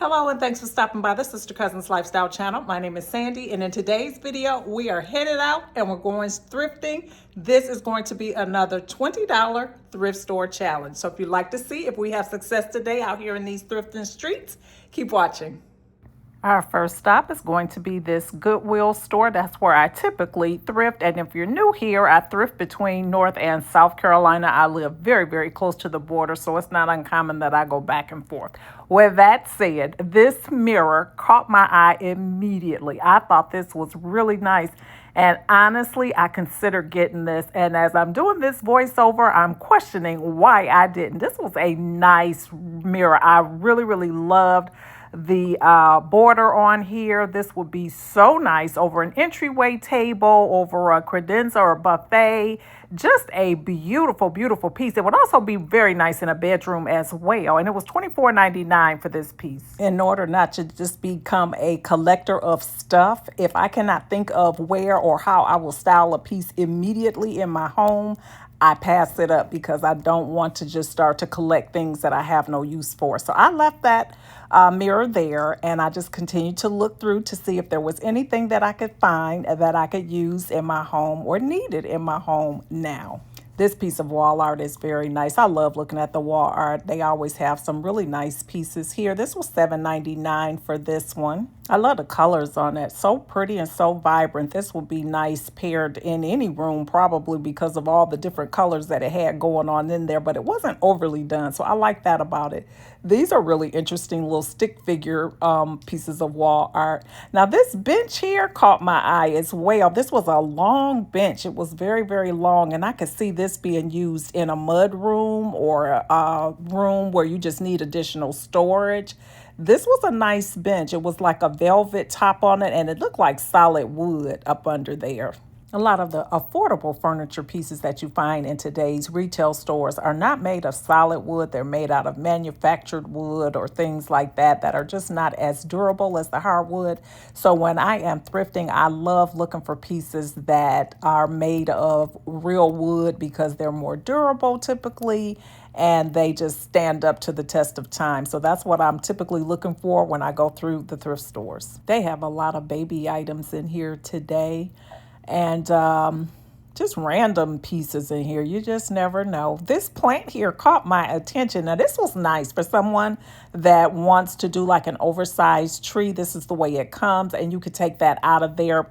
Hello and thanks for stopping by the Sister Cousins Lifestyle channel. My name is Sandy, and in today's video we are headed out and we're going thrifting. This is going to be another $20 thrift store challenge. So if you'd like to see if we have success today out here in these thrifting streets, keep watching. Our first stop is going to be this Goodwill store. That's where I typically thrift. And if you're new here, I thrift between North and South Carolina. I live very, very close to the border, so it's not uncommon that I go back and forth. With that said, this mirror caught my eye immediately. I thought this was really nice. And honestly, I considered getting this. And as I'm doing this voiceover, I'm questioning why I didn't. This was a nice mirror. I really, really loved the border on here. This would be so nice over an entryway table, over a credenza or a buffet. Just a beautiful, beautiful piece. It would also be very nice in a bedroom as well. And it was $24.99 for this piece. In order not to just become a collector of stuff, if I cannot think of where or how I will style a piece immediately in my home, I pass it up because I don't want to just start to collect things that I have no use for. So I left that mirror there, and I just continued to look through to see if there was anything that I could find that I could use in my home or needed in my home now. This piece of wall art is very nice. I love looking at the wall art. They always have some really nice pieces here. This was $7.99 for this one. I love the colors on it. So pretty and so vibrant. This would be nice paired in any room, probably because of all the different colors that it had going on in there, but it wasn't overly done. So I like that about it. These are really interesting little stick figure pieces of wall art. Now this bench here caught my eye as well. This was a long bench. It was very, very long, and I could see this being used in a mud room or a room where you just need additional storage. This was a nice bench. It was like a velvet top on it, and it looked like solid wood up under there. A lot of the affordable furniture pieces that you find in today's retail stores are not made of solid wood. They're made out of manufactured wood or things like that that are just not as durable as the hardwood. So when I am thrifting, I love looking for pieces that are made of real wood because they're more durable typically, and they just stand up to the test of time. So that's what I'm typically looking for when I go through the thrift stores. They have a lot of baby items in here today, and just random pieces in here. You just never know. This plant here caught my attention. Now this was nice for someone that wants to do like an oversized tree. This is the way it comes, and you could take that out of there,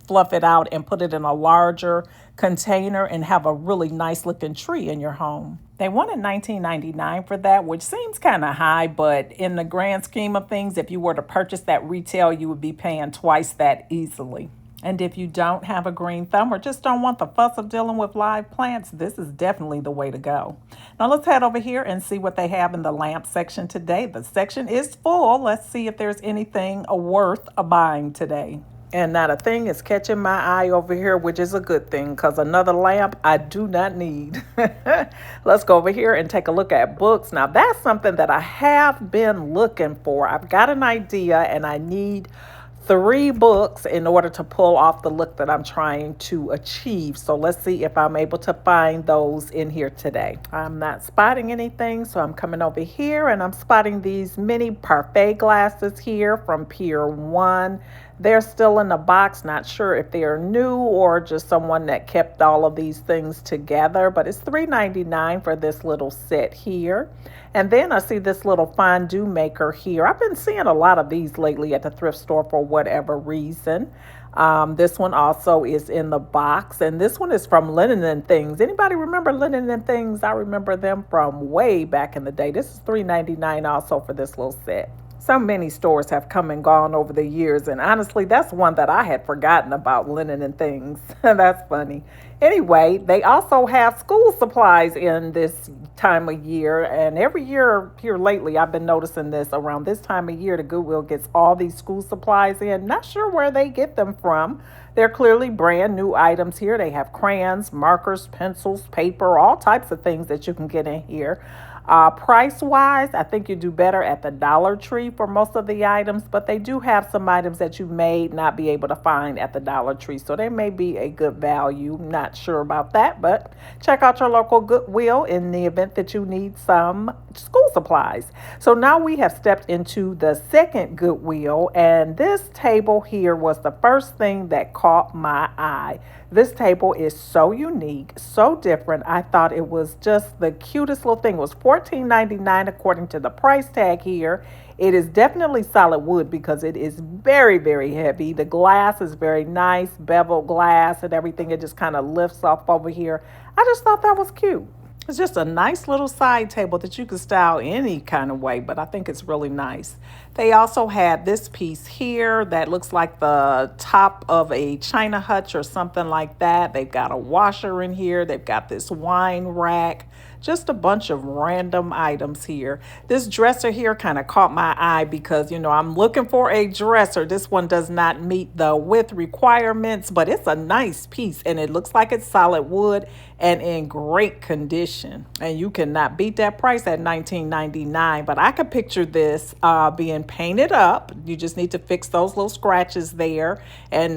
fluff it out, and put it in a larger container and have a really nice looking tree in your home. They wanted $19.99 for that, which seems kind of high, but in the grand scheme of things, if you were to purchase that retail, you would be paying twice that easily. And if you don't have a green thumb or just don't want the fuss of dealing with live plants, this is definitely the way to go. Now let's head over here and see what they have in the lamp section today. The section is full. Let's see if there's anything worth buying today. And not a thing is catching my eye over here, which is a good thing because another lamp I do not need. Let's go over here and take a look at books. Now that's something that I have been looking for. I've got an idea and I need 3 books in order to pull off the look that I'm trying to achieve. So let's see if I'm able to find those in here today. I'm not spotting anything, so I'm coming over here and I'm spotting these mini parfait glasses here from Pier 1. They're still in the box, not sure if they are new or just someone that kept all of these things together, but it's $3.99 for this little set here. And then I see this little fondue maker here. I've been seeing a lot of these lately at the thrift store for whatever reason. This one also is in the box, and this one is from Linen and Things. Anybody remember Linen and Things? I remember them from way back in the day. This is $3.99 also for this little set. So many stores have come and gone over the years, and honestly, that's one that I had forgotten about, Linen and Things. That's funny. Anyway, they also have school supplies in this time of year, and every year here lately, I've been noticing this around this time of year, the Goodwill gets all these school supplies in. Not sure where they get them from. They're clearly brand new items here. They have crayons, markers, pencils, paper, all types of things that you can get in here. Price-wise, I think you do better at the Dollar Tree for most of the items, but they do have some items that you may not be able to find at the Dollar Tree, so they may be a good value. Not sure about that, but check out your local Goodwill in the event that you need some school supplies. So now we have stepped into the second Goodwill, and this table here was the first thing that caught my eye. This table is so unique, so different. I thought it was just the cutest little thing. It was $14.99 according to the price tag here. It is definitely solid wood because it is very, very heavy. The glass is very nice, beveled glass and everything. It just kind of lifts off over here. I just thought that was cute. It's just a nice little side table that you can style any kind of way, but I think it's really nice. They also had this piece here that looks like the top of a china hutch or something like that. They've got a washer in here. They've got this wine rack. Just a bunch of random items here. This dresser here kind of caught my eye because, you know, I'm looking for a dresser. This one does not meet the width requirements, but it's a nice piece and it looks like it's solid wood and in great condition. And you cannot beat that price at $19.99. But I could picture this being painted up. You just need to fix those little scratches there and,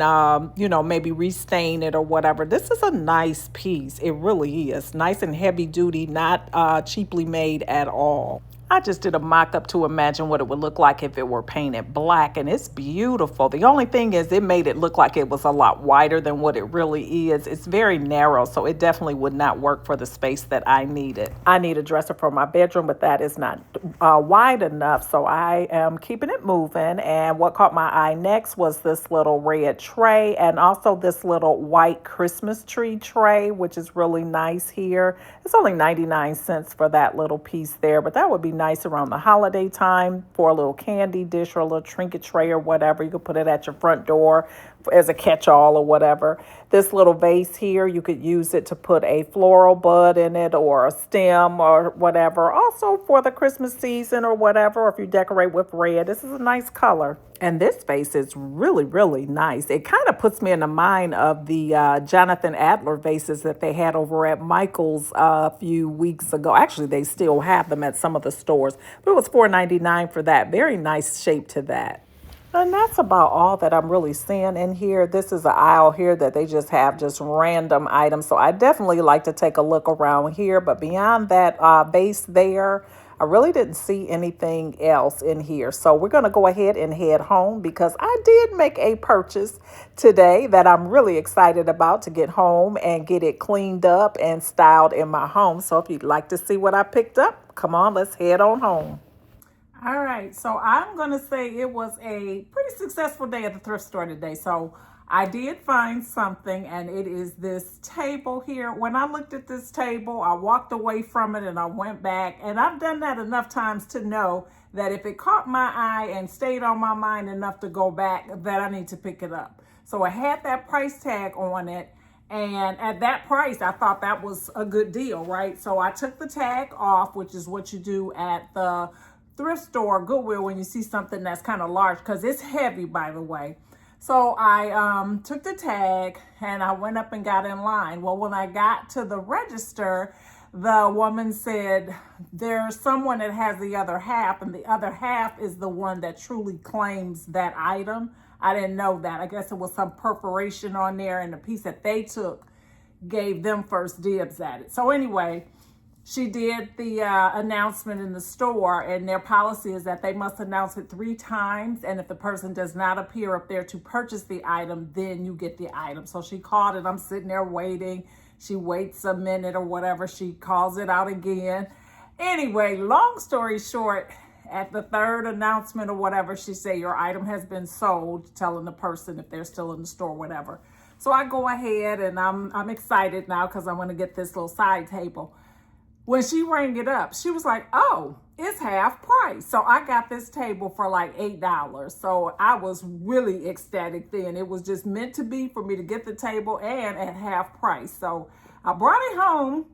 you know, maybe restain it or whatever. This is a nice piece. It really is. Nice and heavy duty, not cheaply made at all. I just did a mock-up to imagine what it would look like if it were painted black, and it's beautiful. The only thing is it made it look like it was a lot wider than what it really is. It's very narrow, so it definitely would not work for the space that I needed. I need a dresser for my bedroom, but that is not wide enough, so I am keeping it moving. And what caught my eye next was this little red tray and also this little white Christmas tree tray, which is really nice here. It's only 99 cents for that little piece there, but that would be nice around the holiday time for a little candy dish or a little trinket tray or whatever. You could put it at your front door as a catch-all or whatever. This little vase here, you could use it to put a floral bud in it or a stem or whatever. Also for the Christmas season or whatever, or if you decorate with red, this is a nice color. And this vase is really, really nice. It kind of puts me in the mind of the Jonathan Adler vases that they had over at Michael's a few weeks ago. Actually, they still have them at some of the stores. But it was $4.99 for that. Very nice shape to that. And that's about all that I'm really seeing in here. This is an aisle here that they just have just random items. So I definitely like to take a look around here. But beyond that base there, I really didn't see anything else in here. So we're going to go ahead and head home because I did make a purchase today that I'm really excited about to get home and get it cleaned up and styled in my home. So if you'd like to see what I picked up, come on, let's head on home. All right, so I'm going to say it was a pretty successful day at the thrift store today. So I did find something, and it is this table here. When I looked at this table, I walked away from it and I went back. And I've done that enough times to know that if it caught my eye and stayed on my mind enough to go back, that I need to pick it up. So I had that price tag on it. And at that price, I thought that was a good deal, right? So I took the tag off, which is what you do at the thrift store, Goodwill, when you see something that's kind of large, because it's heavy, by the way. So I took the tag and I went up and got in line. Well, when I got to the register, the woman said, there's someone that has the other half, and the other half is the one that truly claims that item. I didn't know that. I guess it was some perforation on there, and the piece that they took gave them first dibs at it. So anyway, she did the announcement in the store, and their policy is that they must announce it 3 times. And if the person does not appear up there to purchase the item, then you get the item. So she called it. I'm sitting there waiting. She waits a minute or whatever. She calls it out again. Anyway, long story short, at the 3rd announcement or whatever, she said, your item has been sold, telling the person if they're still in the store, whatever. So I go ahead and I'm excited now because I'm going to get this little side table. When she rang it up, she was like, oh, it's half price. So I got this table for like $8. So I was really ecstatic then. It was just meant to be for me to get the table and at half price. So I brought it home,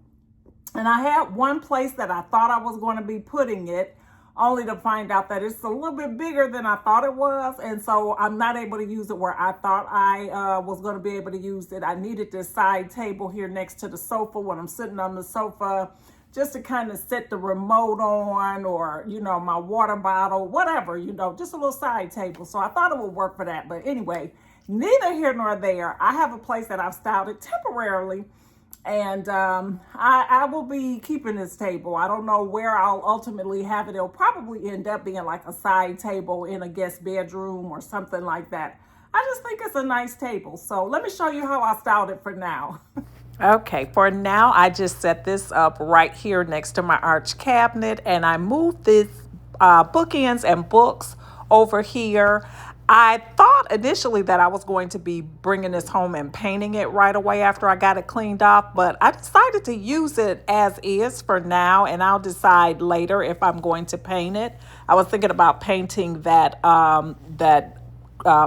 and I had one place that I thought I was going to be putting it, only to find out that it's a little bit bigger than I thought it was. And so I'm not able to use it where I thought I was going to be able to use it. I needed this side table here next to the sofa when I'm sitting on the sofa, just to kind of set the remote on, or, you know, my water bottle, whatever, you know, just a little side table. So I thought it would work for that. But anyway, neither here nor there. I have a place that I've styled it temporarily. And I will be keeping this table. I don't know where I'll ultimately have it. It'll probably end up being like a side table in a guest bedroom or something like that. I just think it's a nice table. So let me show you how I styled it for now. Okay, for now, I just set this up right here next to my arch cabinet, and I moved this bookends and books over here. I thought initially that I was going to be bringing this home and painting it right away after I got it cleaned off, but I decided to use it as is for now, and I'll decide later if I'm going to paint it. I was thinking about painting that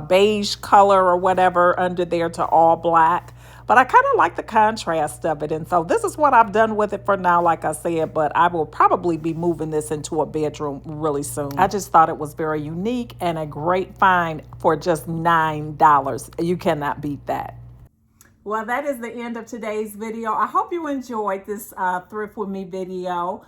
beige color or whatever under there to all black. But I kind of like the contrast of it. And so this is what I've done with it for now, like I said, but I will probably be moving this into a bedroom really soon. I just thought it was very unique and a great find for just $9. You cannot beat that. Well, that is the end of today's video. I hope you enjoyed this Thrift With Me video.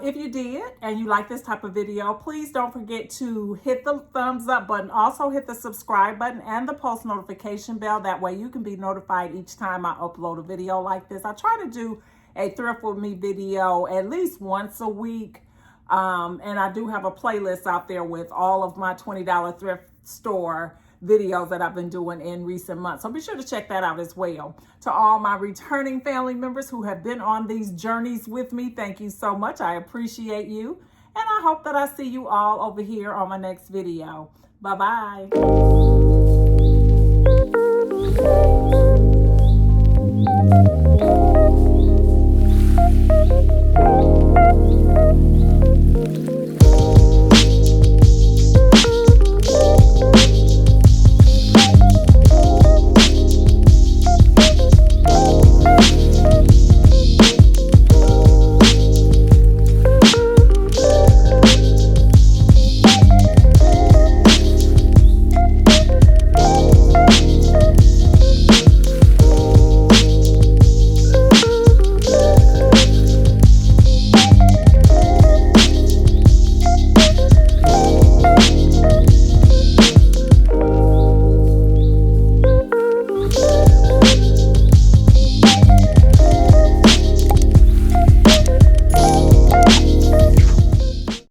If you did and you like this type of video, please don't forget to hit the thumbs up button. Also hit the subscribe button and the post notification bell. That way you can be notified each time I upload a video like this. I try to do a Thrift With Me video at least once a week. And I do have a playlist out there with all of my $20 thrift store videos that I've been doing in recent months. So be sure to check that out as well. To all my returning family members who have been on these journeys with me, thank you so much. I appreciate you. And I hope that I see you all over here on my next video. Bye-bye.